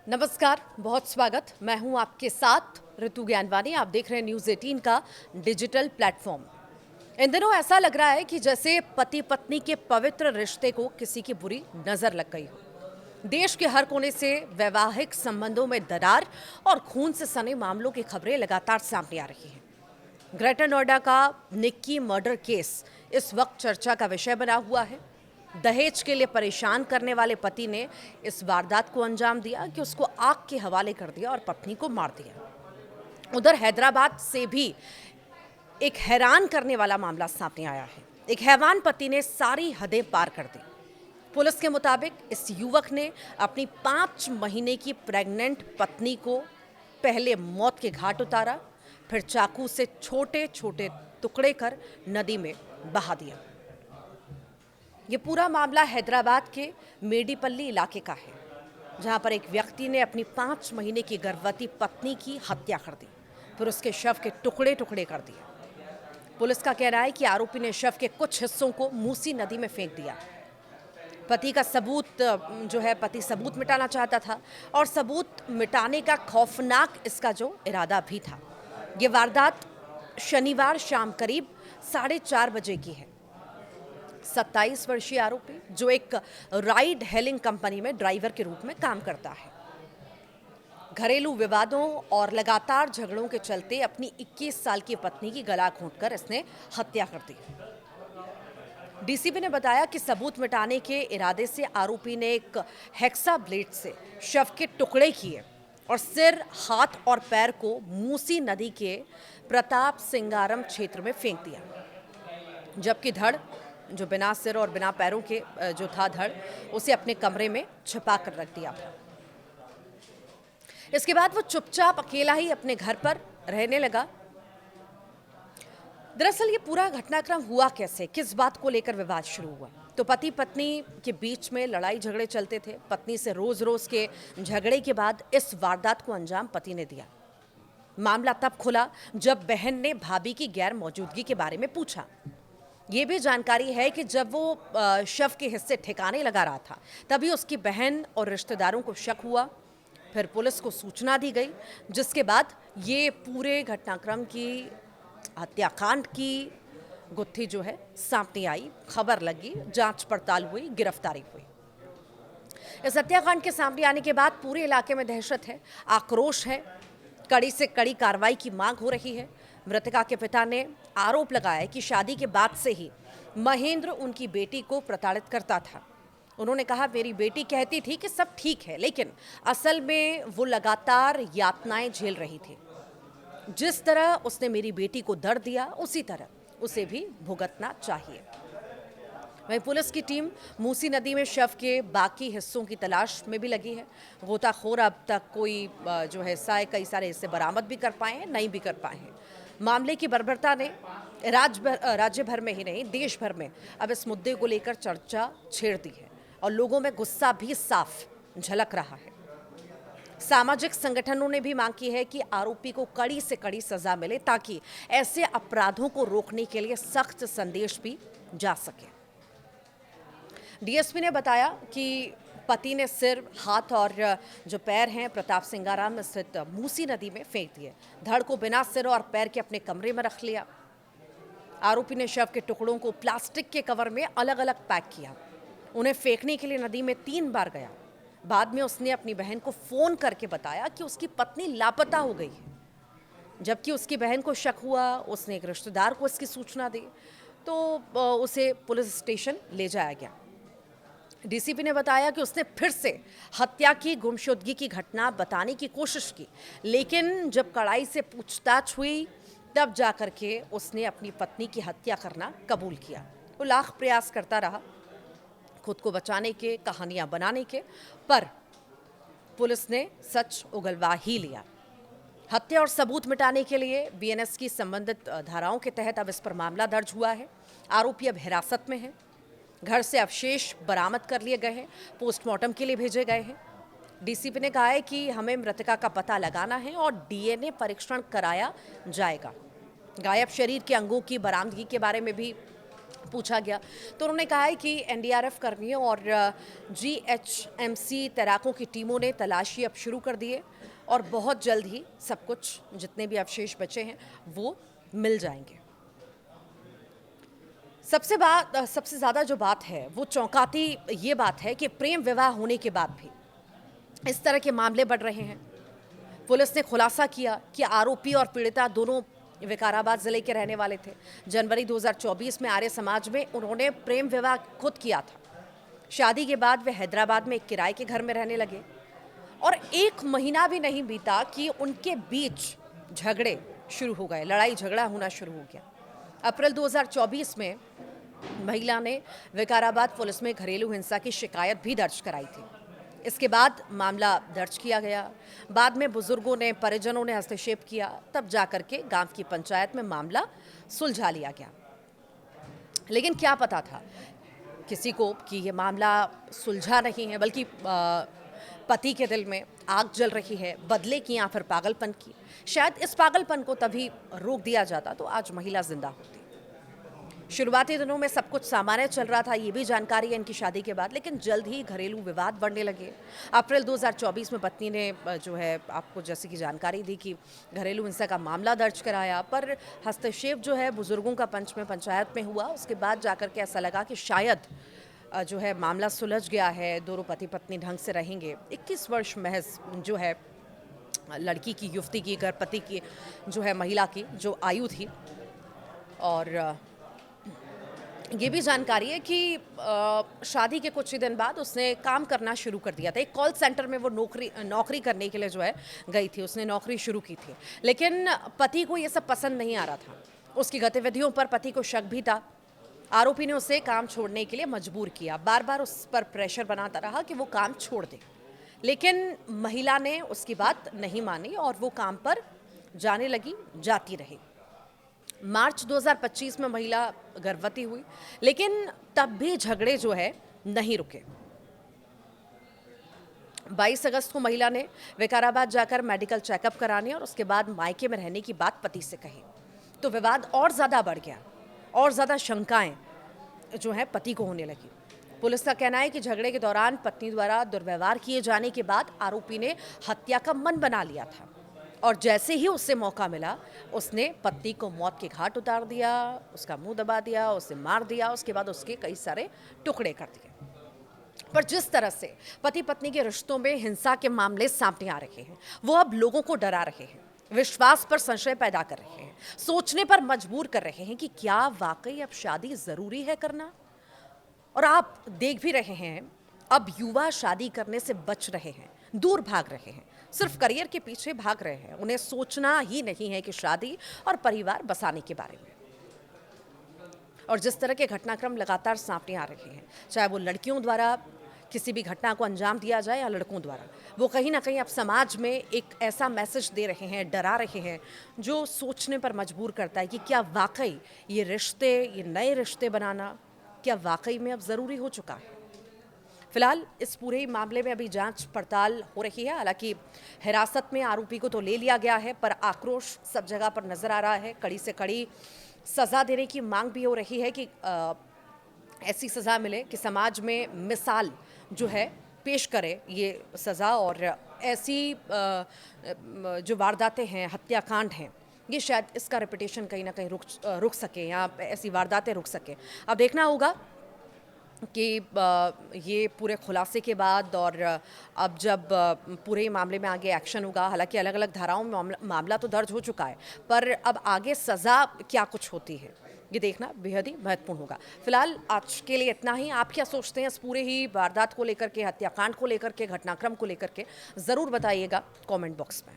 नमस्कार, बहुत स्वागत। मैं हूं आपके साथ ऋतु ज्ञानवानी। आप देख रहे हैं न्यूज़ 18 का डिजिटल प्लेटफॉर्म। इन दिनों ऐसा लग रहा है कि जैसे पति पत्नी के पवित्र रिश्ते को किसी की बुरी नज़र लग गई हो। देश के हर कोने से वैवाहिक संबंधों में दरार और खून से सने मामलों की खबरें लगातार सामने आ रही हैं। ग्रेटर नोएडा का निक्की मर्डर केस इस वक्त चर्चा का विषय बना हुआ है। दहेज के लिए परेशान करने वाले पति ने इस वारदात को अंजाम दिया कि उसको आग के हवाले कर दिया और पत्नी को मार दिया। उधर हैदराबाद से भी एक हैरान करने वाला मामला सामने आया है। एक हैवान पति ने सारी हदें पार कर दी। पुलिस के मुताबिक इस युवक ने अपनी 5 महीने की प्रेग्नेंट पत्नी को पहले मौत के घाट उतारा, फिर चाकू से छोटे छोटे टुकड़े कर नदी में बहा दिया। ये पूरा मामला हैदराबाद के मेडीपल्ली इलाके का है, जहां पर एक व्यक्ति ने अपनी 5 महीने की गर्भवती पत्नी की हत्या कर दी, फिर उसके शव के टुकड़े टुकड़े कर दिए। पुलिस का कहना है कि आरोपी ने शव के कुछ हिस्सों को मूसी नदी में फेंक दिया। पति सबूत मिटाना चाहता था और सबूत मिटाने का खौफनाक इसका जो इरादा भी था। ये वारदात शनिवार शाम करीब 4:30 बजे की है। 27 वर्षीय आरोपी, जो एक राइड हेलिंग कंपनी में ड्राइवर के रूप में काम करता है, घरेलू विवादों और लगातार झगड़ों के चलते अपनी 21 साल की पत्नी की गला घोंटकर इसने हत्या कर दी। डीसीपी ने बताया कि सबूत मिटाने के इरादे से आरोपी ने एक हेक्सा ब्लेड से शव के टुकड़े किए और सिर, हाथ और पैर को मूसी नदी के प्रताप सिंगारम क्षेत्र में फेंक दिया, जबकि धड़, जो बिना सिर और बिना पैरों के जो था धड़, उसे अपने कमरे में छिपा कर रख दिया। इसके बाद वो चुपचाप अकेला ही अपने घर पर रहने लगा। दरअसल ये पूरा घटनाक्रम हुआ कैसे, किस बात को लेकर विवाद शुरू हुआ? तो पति पत्नी के बीच में लड़ाई झगड़े चलते थे। पत्नी से रोज रोज के झगड़े के बाद इस वारदात को अंजाम पति ने दिया। मामला तब खुला जब बहन ने भाभी की गैर मौजूदगी के बारे में पूछा। ये भी जानकारी है कि जब वो शव के हिस्से ठिकाने लगा रहा था, तभी उसकी बहन और रिश्तेदारों को शक हुआ। फिर पुलिस को सूचना दी गई, जिसके बाद ये पूरे घटनाक्रम की, हत्याकांड की गुत्थी जो है सामने आई, खबर लगी, जांच पड़ताल हुई, गिरफ्तारी हुई। इस हत्याकांड के सामने आने के बाद पूरे इलाके में दहशत है, आक्रोश है, कड़ी से कड़ी कार्रवाई की मांग हो रही है। मृतका के पिता ने आरोप लगाया कि शादी के बाद से ही महेंद्र उनकी बेटी को प्रताड़ित करता था। उन्होंने कहा, मेरी बेटी कहती थी कि सब ठीक है, लेकिन असल में वो लगातार यातनाएं झेल रही थी। जिस तरह उसने मेरी बेटी को दर्द दिया, उसी तरह उसे भी भुगतना चाहिए। वहीं पुलिस की टीम मूसी नदी में शव के बाकी हिस्सों की तलाश में भी लगी है। गोताखोर अब तक जो हिस्सा है, कई सारे हिस्से बरामद भी कर पाए हैं, नहीं भी कर पाए हैं। मामले की बर्बरता ने राज्य भर में ही नहीं, देश भर में अब इस मुद्दे को लेकर चर्चा छेड़ दी है और लोगों में गुस्सा भी साफ झलक रहा है। सामाजिक संगठनों ने भी मांग की है कि आरोपी को कड़ी से कड़ी सजा मिले, ताकि ऐसे अपराधों को रोकने के लिए सख्त संदेश भी जा सके। डीएसपी ने बताया कि पति ने सिर, हाथ और जो पैर हैं प्रताप सिंगाराम स्थित मूसी नदी में फेंक दिए। धड़ को बिना सिर और पैर के अपने कमरे में रख लिया। आरोपी ने शव के टुकड़ों को प्लास्टिक के कवर में अलग अलग पैक किया। उन्हें फेंकने के लिए नदी में 3 बार गया। बाद में उसने अपनी बहन को फोन करके बताया कि उसकी पत्नी लापता हो गई है। जबकि उसकी बहन को शक हुआ, उसने एक रिश्तेदार को इसकी सूचना दी, तो उसे पुलिस स्टेशन ले जाया गया। डीसीपी ने बताया कि उसने फिर से हत्या की गुमशुदगी की घटना बताने की कोशिश की, लेकिन जब कड़ाई से पूछताछ हुई, तब जाकर के उसने अपनी पत्नी की हत्या करना कबूल किया। वो लाख प्रयास करता रहा खुद को बचाने के, कहानियां बनाने के, पर पुलिस ने सच उगलवा ही लिया। हत्या और सबूत मिटाने के लिए बीएनएस की संबंधित धाराओं के तहत अब इस पर मामला दर्ज हुआ है। आरोपी अब हिरासत में है। घर से अवशेष बरामद कर लिए गए हैं, पोस्टमार्टम के लिए भेजे गए हैं। डीसीपी ने कहा है कि हमें मृतका का पता लगाना है और डीएनए परीक्षण कराया जाएगा। गायब शरीर के अंगों की बरामदगी के बारे में भी पूछा गया तो उन्होंने कहा है कि एनडीआरएफ कर्मियों और जीएचएमसी तैराकों की टीमों ने तलाशी अब शुरू कर दी है और बहुत जल्द ही सब कुछ जितने भी अवशेष बचे हैं वो मिल जाएंगे। सबसे ज़्यादा जो बात है वो चौंकाती ये बात है कि प्रेम विवाह होने के बाद भी इस तरह के मामले बढ़ रहे हैं। पुलिस ने खुलासा किया कि आरोपी और पीड़िता दोनों विकाराबाद जिले के रहने वाले थे। जनवरी 2024 में आर्य समाज में उन्होंने प्रेम विवाह खुद किया था। शादी के बाद वे हैदराबाद में एक किराए के घर में रहने लगे और 1 महीना भी नहीं बीता कि उनके बीच झगड़े शुरू हो गए, लड़ाई झगड़ा होना शुरू हो गया। अप्रैल 2024 में महिला ने विकाराबाद पुलिस में घरेलू हिंसा की शिकायत भी दर्ज कराई थी। इसके बाद मामला दर्ज किया गया। बाद में बुजुर्गों ने, परिजनों ने हस्तक्षेप किया, तब जाकर के गांव की पंचायत में मामला सुलझा लिया गया। लेकिन क्या पता था किसी को कि ये मामला सुलझा नहीं है, बल्कि पति के दिल में आग जल रही है, बदले की या फिर पागलपन की। शायद इस पागलपन को तभी रोक दिया जाता तो आज महिला जिंदा होती। शुरुआती दिनों में सब कुछ सामान्य चल रहा था, ये भी जानकारी है इनकी शादी के बाद, लेकिन जल्द ही घरेलू विवाद बढ़ने लगे। अप्रैल 2024 में पत्नी ने जो है आपको जैसे कि जानकारी दी कि घरेलू हिंसा का मामला दर्ज कराया, पर हस्तक्षेप जो है बुजुर्गों का पंच में पंचायत में हुआ। उसके बाद जाकर के ऐसा लगा कि शायद जो है मामला सुलझ गया है, दोनों पति पत्नी ढंग से रहेंगे। 21 वर्ष महज जो है लड़की की, युवती की, गर्भवती की जो है महिला की जो आयु थी। और ये भी जानकारी है कि शादी के कुछ ही दिन बाद उसने काम करना शुरू कर दिया था। एक कॉल सेंटर में वो नौकरी करने के लिए जो है गई थी, उसने नौकरी शुरू की थी। लेकिन पति को ये सब पसंद नहीं आ रहा था। उसकी गतिविधियों पर पति को शक भी था। आरोपी ने उसे काम छोड़ने के लिए मजबूर किया, बार बार उस पर प्रेशर बनाता रहा कि वो काम छोड़ दे। लेकिन महिला ने उसकी बात नहीं मानी और वो काम पर जाने लगी, जाती रही। मार्च 2025 में महिला गर्भवती हुई, लेकिन तब भी झगड़े जो है नहीं रुके। 22 अगस्त को महिला ने विकाराबाद जाकर मेडिकल चेकअप कराने और उसके बाद मायके में रहने की बात पति से कही, तो विवाद और ज़्यादा बढ़ गया और ज़्यादा शंकाएं जो है पति को होने लगी। पुलिस का कहना है कि झगड़े के दौरान पत्नी द्वारा दुर्व्यवहार किए जाने के बाद आरोपी ने हत्या का मन बना लिया था और जैसे ही उससे मौका मिला उसने पत्नी को मौत के घाट उतार दिया, उसका मुंह दबा दिया, उसे मार दिया, उसके बाद उसके कई सारे टुकड़े कर दिए। पर जिस तरह से पति पत्नी के रिश्तों में हिंसा के मामले सामने आ रहे हैं, वो अब लोगों को डरा रहे हैं, विश्वास पर संशय पैदा कर रहे हैं, सोचने पर मजबूर कर रहे हैं कि क्या वाकई अब शादी जरूरी है करना। और आप देख भी रहे हैं अब युवा शादी करने से बच रहे हैं, दूर भाग रहे हैं, सिर्फ करियर के पीछे भाग रहे हैं। उन्हें सोचना ही नहीं है कि शादी और परिवार बसाने के बारे में। और जिस तरह के घटनाक्रम लगातार सामने आ रहे हैं, चाहे वो लड़कियों द्वारा किसी भी घटना को अंजाम दिया जाए या लड़कों द्वारा, वो कहीं ना कहीं अब समाज में एक ऐसा मैसेज दे रहे हैं, डरा रहे हैं, जो सोचने पर मजबूर करता है कि क्या वाकई ये रिश्ते, ये नए रिश्ते बनाना क्या वाकई में अब ज़रूरी हो चुका है। फिलहाल इस पूरे मामले में अभी जांच पड़ताल हो रही है। हालांकि हिरासत में आरोपी को तो ले लिया गया है, पर आक्रोश सब जगह पर नजर आ रहा है। कड़ी से कड़ी सजा देने की मांग भी हो रही है कि ऐसी सजा मिले कि समाज में मिसाल जो है पेश करे ये सजा, और ऐसी जो वारदातें हैं, हत्याकांड हैं, ये शायद इसका रेपुटेशन कहीं ना कहीं रुक सके या ऐसी वारदातें रुक सके। अब देखना होगा कि ये पूरे खुलासे के बाद और अब जब पूरे मामले में आगे एक्शन होगा। हालांकि अलग अलग धाराओं में मामला तो दर्ज हो चुका है, पर अब आगे सज़ा क्या कुछ होती है ये देखना बेहद ही महत्वपूर्ण होगा। फिलहाल आज के लिए इतना ही। आप क्या सोचते हैं इस पूरे ही वारदात को लेकर के, हत्याकांड को लेकर के, घटनाक्रम को लेकर के, ज़रूर बताइएगा कमेंट बॉक्स में।